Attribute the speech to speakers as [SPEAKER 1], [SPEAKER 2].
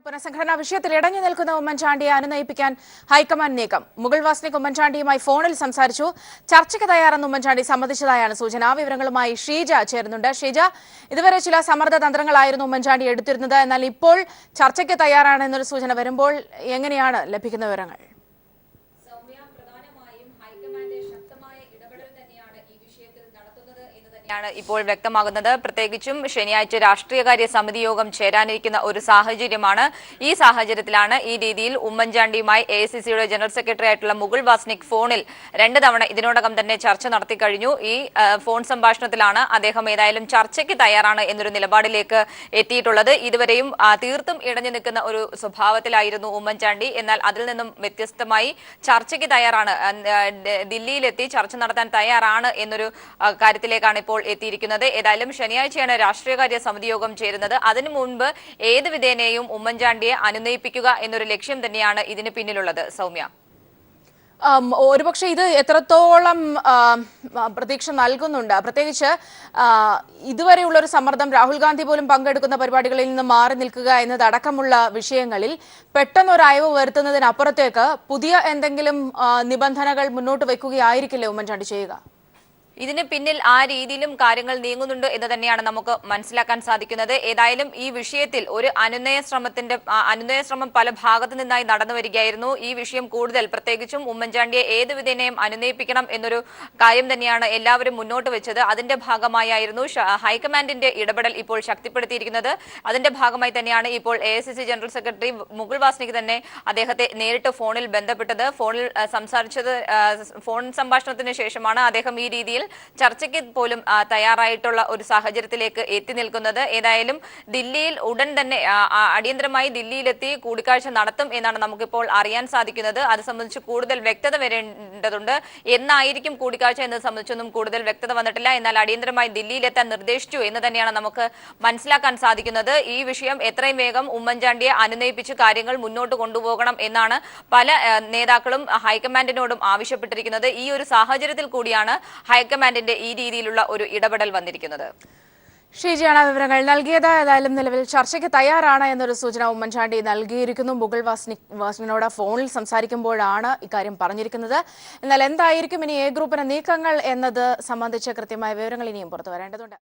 [SPEAKER 1] പുനഃസംഘടനാ വിഷയത്തിൽ ഇടഞ്ഞു നിൽക്കുന്ന ഉമ്മൻചാണ്ടിയെ അനുനയിപ്പിക്കാൻ ഹൈക്കമാൻഡ് നീക്കം. മുകുൾ വാസ്നിക് ഉമ്മൻചാണ്ടിയുമായി ഫോണിൽ സംസാരിച്ചു. ചർച്ചയ്ക്ക് തയ്യാറെന്ന് ഉമ്മൻചാണ്ടി സമ്മതിച്ചതായാണ് സൂചന. വിവരങ്ങളുമായി ഷീജ ചേരുന്നുണ്ട്. ഷീജ, ഇതുവരെ ചില സമ്മർദ്ദ തന്ത്രങ്ങളായിരുന്നു ഉമ്മൻചാണ്ടി എടുത്തിരുന്നത്. എന്നാൽ ഇപ്പോൾ ചർച്ചയ്ക്ക് തയ്യാറാണെന്നൊരു സൂചന വരുമ്പോൾ എങ്ങനെയാണ് ലഭിക്കുന്ന വിവരങ്ങൾ?
[SPEAKER 2] ഇപ്പോൾ വ്യക്തമാകുന്നത്. പ്രത്യേകിച്ചും ശനിയാഴ്ച രാഷ്ട്രീയകാര്യ സമിതി യോഗം ചേരാനിരിക്കുന്ന ഒരു സാഹചര്യമാണ്. ഈ സാഹചര്യത്തിലാണ് ഈ രീതിയിൽ ഉമ്മൻചാണ്ടിയുമായി AICCയുടെ ജനറൽ സെക്രട്ടറി ആയിട്ടുള്ള മുകുൾ വാസ്നിക് ഫോണിൽ 2 തവണ ഇതിനോടകം തന്നെ ചർച്ച നടത്തി കഴിഞ്ഞു. ഈ ഫോൺ സംഭാഷണത്തിലാണ് അദ്ദേഹം ഏതായാലും ചർച്ചയ്ക്ക് തയ്യാറാണ് എന്നൊരു നിലപാടിലേക്ക് എത്തിയിട്ടുള്ളത്. ഇതുവരെയും തീർത്തും ഇടഞ്ഞു നിൽക്കുന്ന ഒരു സ്വഭാവത്തിലായിരുന്നു ഉമ്മൻചാണ്ടി. എന്നാൽ അതിൽ നിന്നും വ്യത്യസ്തമായി ചർച്ചയ്ക്ക് തയ്യാറാണ്, ദില്ലിയിലെത്തി ചർച്ച നടത്താൻ തയ്യാറാണ് എന്നൊരു കാര്യത്തിലേക്കാണ് ഇപ്പോൾ എത്തിയിരിക്കുന്നത്. ഏതായാലും ശനിയാഴ്ചയാണ് രാഷ്ട്രീയകാര്യ സമിതി യോഗം ചേരുന്നത്. അതിനു മുൻപ് ഏത് വിധേനയും ഉമ്മൻചാണ്ടിയെ അനുനയിപ്പിക്കുക എന്നൊരു ലക്ഷ്യം തന്നെയാണ് ഇതിന് പിന്നിലുള്ളത്. സൗമ്യ,
[SPEAKER 1] ഒരുപക്ഷെ ഇത് എത്രത്തോളം പ്രതീക്ഷ നൽകുന്നുണ്ട്? പ്രത്യേകിച്ച് ഇതുവരെയുള്ളൊരു സമ്മർദ്ദം, രാഹുൽ ഗാന്ധി പോലും പങ്കെടുക്കുന്ന പരിപാടികളിൽ നിന്ന് മാറി നിൽക്കുക എന്നതടക്കമുള്ള വിഷയങ്ങളിൽ പെട്ടെന്നൊരു അയവ് വരുത്തുന്നതിനപ്പുറത്തേക്ക് പുതിയ എന്തെങ്കിലും നിബന്ധനകൾ മുന്നോട്ട് വയ്ക്കുകയായിരിക്കില്ലേ ഉമ്മൻചാണ്ടി ചെയ്യുക?
[SPEAKER 2] ഇതിന് പിന്നിൽ ആ രീതിയിലും കാര്യങ്ങൾ നീങ്ങുന്നുണ്ട് എന്ന് തന്നെയാണ് നമുക്ക് മനസ്സിലാക്കാൻ സാധിക്കുന്നത്. ഏതായാലും ഈ വിഷയത്തിൽ ഒരു അനുനയ ശ്രമം പല ഭാഗത്തു നിന്നായി നടന്നു വരികയായിരുന്നു. ഈ വിഷയം കൂടുതൽ, പ്രത്യേകിച്ചും ഉമ്മൻചാണ്ടിയെ ഏത് വിധേനയും അനുനയിപ്പിക്കണം എന്നൊരു കാര്യം തന്നെയാണ് എല്ലാവരും മുന്നോട്ട് വെച്ചത്. അതിന്റെ ഭാഗമായിരുന്നു ഹൈക്കമാൻഡിന്റെ ഇടപെടൽ ഇപ്പോൾ ശക്തിപ്പെടുത്തിയിരിക്കുന്നത്. അതിന്റെ ഭാഗമായി തന്നെയാണ് ഇപ്പോൾ AICC general secretary Mukul Wasnik തന്നെ അദ്ദേഹത്തെ നേരിട്ട് ഫോണിൽ ബന്ധപ്പെട്ടത്. ഫോൺ സംഭാഷണത്തിന് ശേഷമാണ് അദ്ദേഹം ഈ രീതിയിൽ ചർച്ചയ്ക്ക് പോലും തയ്യാറായിട്ടുള്ള ഒരു സാഹചര്യത്തിലേക്ക് എത്തി നിൽക്കുന്നത്. ഏതായാലും ദില്ലിയിൽ ഉടൻ തന്നെ അടിയന്തരമായി ദില്ലിയിലെത്തി കൂടിക്കാഴ്ച നടത്തും എന്നാണ് നമുക്കിപ്പോൾ അറിയാൻ സാധിക്കുന്നത്. അത് സംബന്ധിച്ച് കൂടുതൽ വ്യക്തത വരേണ്ടതുണ്ട്. എന്നായിരിക്കും കൂടിക്കാഴ്ച എന്നത് സംബന്ധിച്ചൊന്നും കൂടുതൽ വ്യക്തത വന്നിട്ടില്ല. എന്നാൽ അടിയന്തരമായി ദില്ലിയിലെത്താൻ നിർദ്ദേശിച്ചു എന്ന് തന്നെയാണ് നമുക്ക് മനസ്സിലാക്കാൻ സാധിക്കുന്നത്. ഈ വിഷയം എത്രയും വേഗം ഉമ്മൻചാണ്ടിയെ അനുനയിപ്പിച്ച് കാര്യങ്ങൾ മുന്നോട്ട് കൊണ്ടുപോകണം എന്നാണ് പല നേതാക്കളും ഹൈക്കമാൻഡിനോടും ആവശ്യപ്പെട്ടിരിക്കുന്നത്. ഈ ഒരു സാഹചര്യത്തിൽ കൂടിയാണ് ഹൈക്കമാൻഡിന്റെ ഈ രീതിയിലുള്ള ഒരു ഇടപെടൽ വന്നിരിക്കുന്നത്.
[SPEAKER 1] ഷീജയാണ് വിവരങ്ങൾ നൽകിയത്. ഏതായാലും നിലവിൽ ചർച്ചയ്ക്ക് തയ്യാറാണ് എന്നൊരു സൂചന ഉമ്മൻചാണ്ടി നൽകിയിരിക്കുന്നു. മുകുൾ വാസ്നിനോട് ഫോണിൽ സംസാരിക്കുമ്പോഴാണ് ഇക്കാര്യം പറഞ്ഞിരിക്കുന്നത്. എന്നാൽ എന്തായിരിക്കും ഇനി A ഗ്രൂപ്പിന്റെ നീക്കങ്ങൾ എന്നത് സംബന്ധിച്ച് കൃത്യമായ വിവരങ്ങൾ ഇനിയും പുറത്തു വരേണ്ടതുണ്ട്.